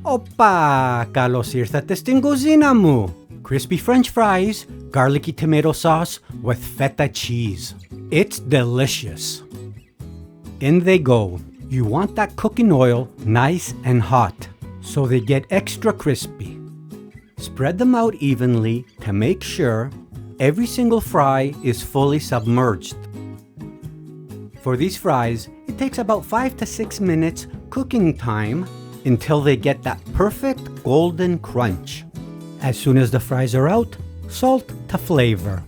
Opa! Καλώς ήρθατε στην κουζίνα μου! Crispy French fries, garlicky tomato sauce with feta cheese. It's delicious. In they go. You want that cooking oil nice and hot, so they get extra crispy. Spread them out evenly to make sure every single fry is fully submerged. For these fries, it takes about 5 to 6 minutes cooking time until they get that perfect golden crunch. As soon as the fries are out, salt to flavor.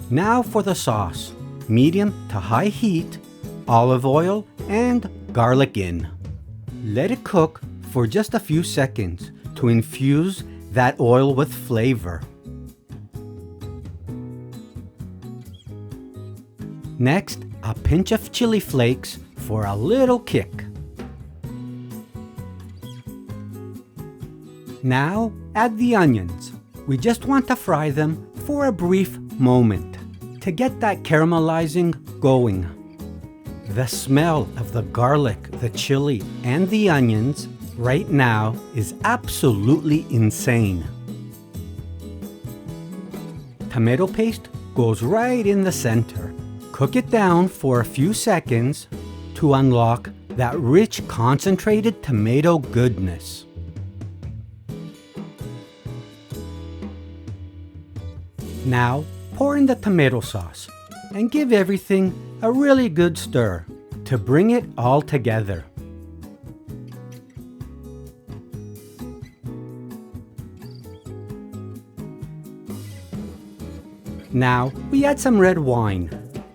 Now for the sauce. Medium to high heat, olive oil and garlic in. Let it cook for just a few seconds to infuse that oil with flavor. Next, a pinch of chili flakes for a little kick. Now, add the onions. We just want to fry them for a brief moment to get that caramelizing going. The smell of the garlic, the chili, and the onions right now is absolutely insane. Tomato paste goes right in the center. Cook it down for a few seconds to unlock that rich concentrated tomato goodness. Now, pour in the tomato sauce and give everything a really good stir to bring it all together. Now, we add some red wine.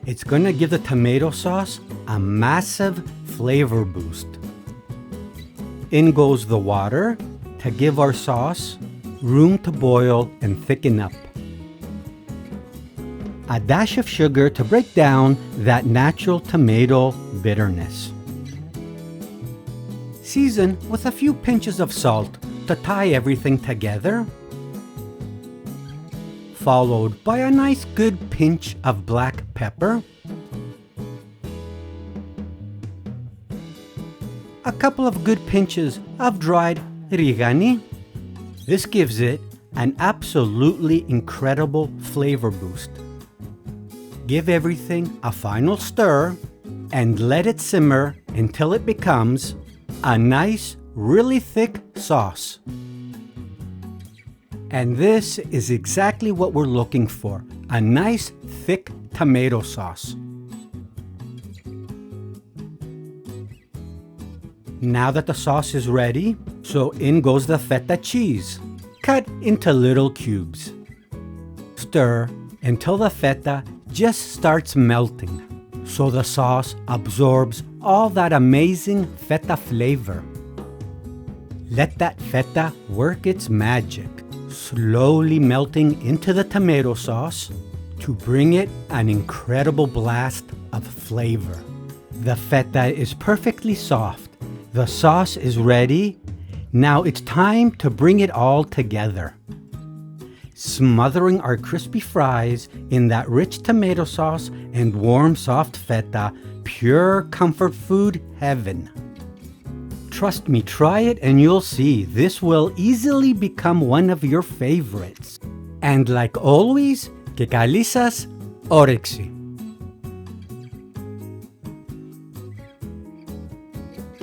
It's gonna give the tomato sauce a massive flavor boost. In goes the water to give our sauce room to boil and thicken up. A dash of sugar to break down that natural tomato bitterness. Season with a few pinches of salt to tie everything together, followed by a nice good pinch of black pepper, a couple of good pinches of dried rigani. This gives it an absolutely incredible flavor boost. Give everything a final stir and let it simmer until it becomes a nice, really thick sauce. And this is exactly what we're looking for, a nice, thick tomato sauce. Now that the sauce is ready, so in goes the feta cheese, cut into little cubes. Stir until the feta just starts melting, so the sauce absorbs all that amazing feta flavor. Let that feta work its magic, slowly melting into the tomato sauce to bring it an incredible blast of flavor. The feta is perfectly soft. The sauce is ready. Now it's time to bring it all together. Smothering our crispy fries in that rich tomato sauce and warm, soft feta, pure comfort food heaven. Trust me, try it and you'll see this will easily become one of your favorites. And like always, και καλή σας όρεξη!